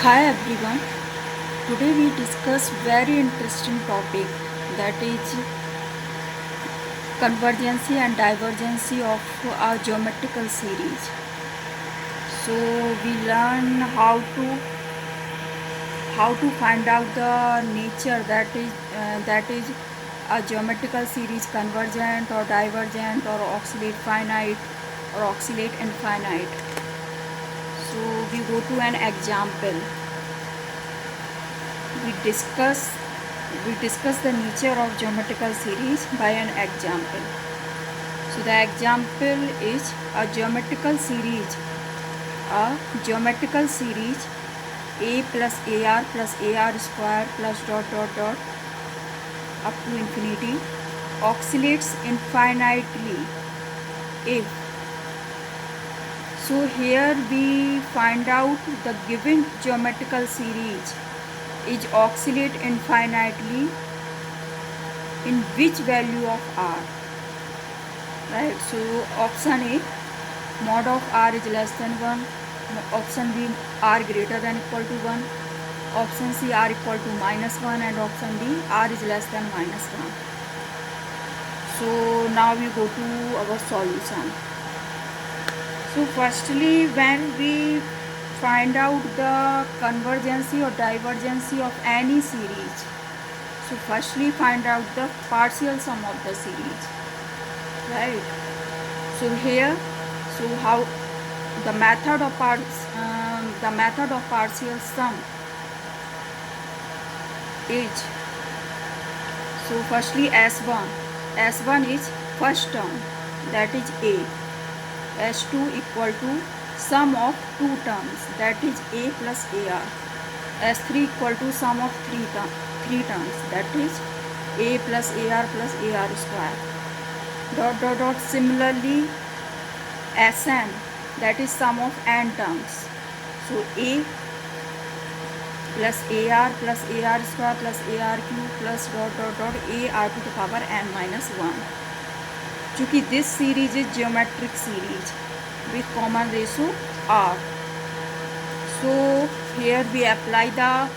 Hi everyone. Today we discuss very interesting topic, that is convergence and divergence of a geometrical series. So we learn how to find out the nature, that is a geometrical series convergent or divergent or oscillate finite or oscillate infinite. So we go to an example. We discuss the nature of geometrical series by an example. So the example is a geometrical series. A plus AR square plus dot dot dot up to infinity oscillates infinitely if. So here we find out the given geometrical series is oscillate infinitely in which value of r, right? So option A, mod of r is less than 1, option B, r greater than equal to 1, option C, r equal to minus 1, and option D, r is less than minus 1. So now we go to our solution. So firstly, when we find out the convergence or divergence of any series, so firstly find out the partial sum of the series, right? So here, so how the method of partial sum is, so firstly S1 is first term, that is A. S2 equal to sum of two terms, that is A plus AR. S3 equal to sum of three terms, that is A plus AR plus AR square. Dot dot dot. Similarly, Sn, that is sum of n terms. So A plus AR square plus AR cube plus dot dot dot AR to the power n minus 1. चूँकि this series is geometric series with common ratio r. So here we apply the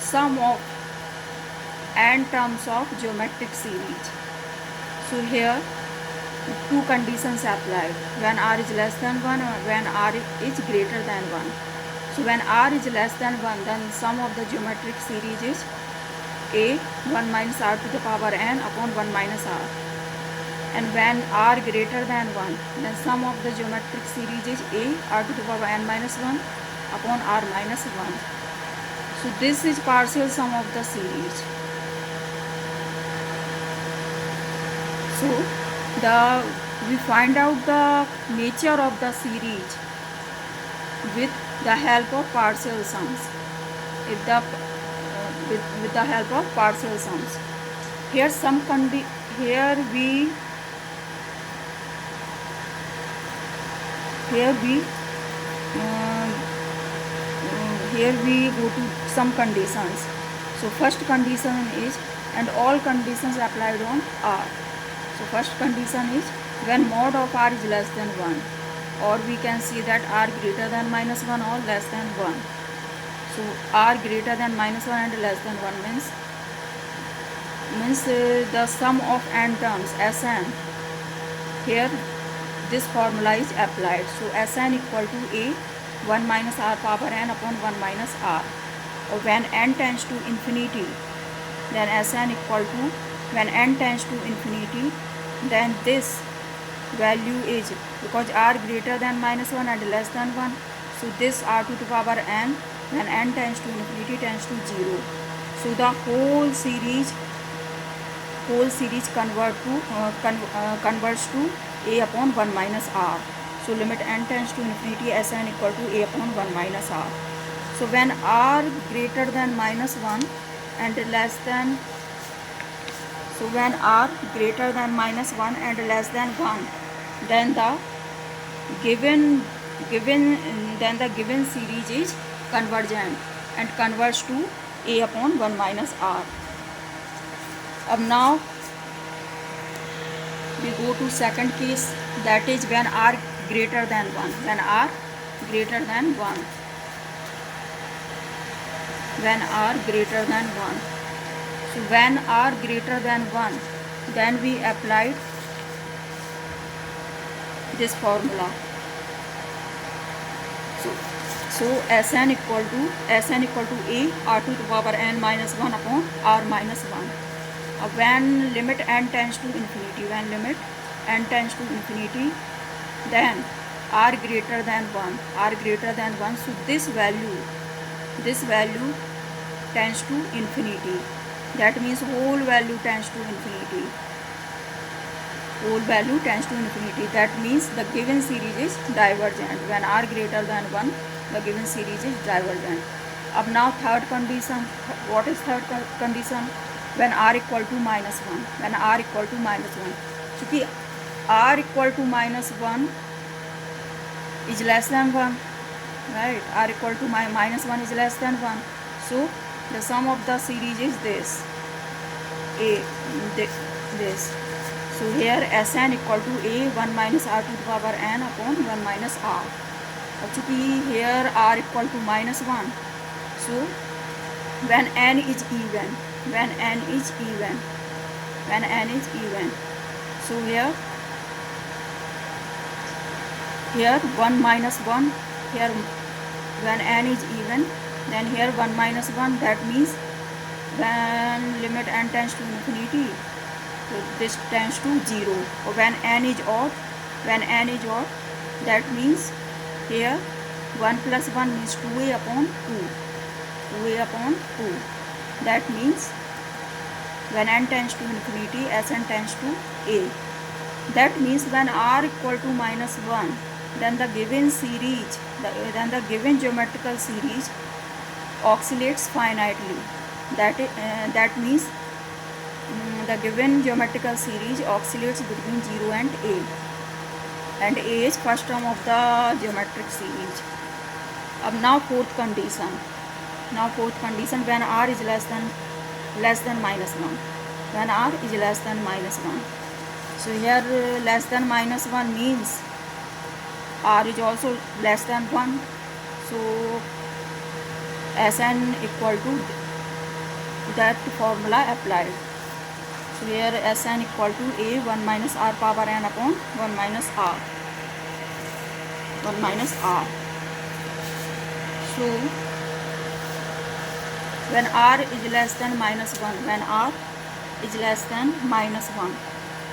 sum of n terms of geometric series. So here two conditions applied, when r is less than 1 or when r is greater than 1. So when r is less than 1, then sum of the geometric series is a 1 minus r to the power n upon 1 minus r. And when r greater than 1, then sum of the geometric series is a r to the power n minus 1 upon r minus 1. So this is partial sum of the series. So we find out the nature of the series with the help of partial sums. With the help of partial sums. Here we go to some conditions. So first condition is, and all conditions applied on r. So first condition is when mod of r is less than 1, or we can see that r greater than minus 1 or less than 1. So r greater than minus 1 and less than 1 means the sum of n terms Sn. Here this formula is applied. So Sn equal to a 1 minus r power n upon 1 minus r. Or when n tends to infinity, then Sn equal to, when n tends to infinity, then this value is, because r greater than minus 1 and less than 1, so this r to the power n, when n tends to infinity, tends to 0. So the whole series converts to a upon 1 minus r. So limit n tends to infinity, Sn equal to a upon 1 minus r. So when r greater than minus 1 and less than, so when r greater than minus 1 and less than 1, then the given series is convergent and converts to a upon 1 minus r. Now we go to second case, that is when r greater than 1. When r greater than 1, when r greater than 1. So when r greater than 1, then we applied this formula. So Sn equal to a r to the power n minus 1 upon r minus 1. When limit n tends to infinity, then r greater than 1, so this value tends to infinity. That means whole value tends to infinity. That means the given series is divergent. When r greater than 1, the given series is divergent. Now third condition. What is third condition? When r equal to minus 1. क्योंकि r equal to minus 1 is less than 1, right? R equal to minus 1 is less than 1. So the sum of the series is this. So here Sn equal to a 1 minus r to the power n upon 1 minus r. Actually here r equal to minus 1. So when n is even, so here 1 minus 1, here when n is even, then here 1 minus 1. That means when limit n tends to infinity, so this tends to 0. Or when n is odd, that means here 1 plus 1 means 2a upon 2. That means when n tends to infinity, Sn tends to a. That means when r equal to minus 1, then the given geometrical series oscillates finitely. That means the given geometrical series oscillates between 0 and a, is first term of the geometric series. Now fourth condition. When r is less than minus 1. So here less than minus 1 means r is also less than 1. So Sn equal to that formula applied. So here Sn equal to a 1 minus r power n upon 1 minus r. So when r is less than minus 1,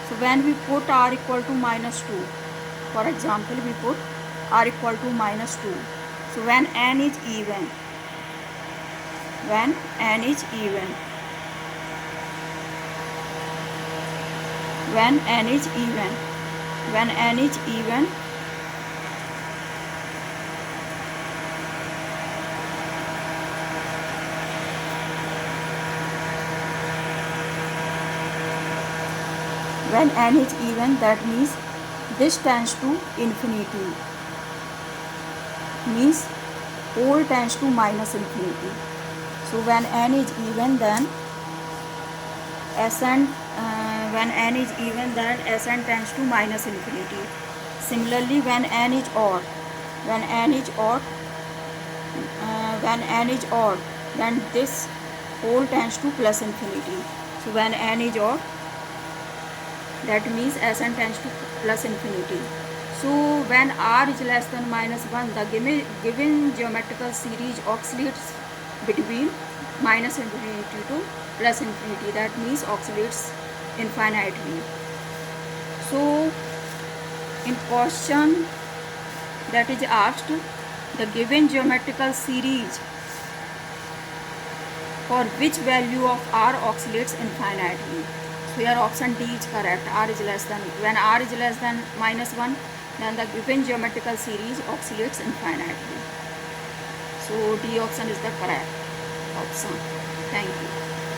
so when we put r equal to minus 2, for example we put r equal to minus 2, so when n is even, that means this tends to infinity, means whole tends to minus infinity. So when n is even, then Sn tends to minus infinity. Similarly, when n is odd, then this whole tends to plus infinity. So when n is odd, that means Sn tends to plus infinity. So when r is less than minus 1, the given geometrical series oscillates between minus infinity to plus infinity. That means oscillates infinitely. So in question that is asked, the given geometrical series for which value of r oscillates infinitely. So here option D is correct. When r is less than minus 1, then the given geometrical series oscillates infinitely. So D option is the correct option. Thank you.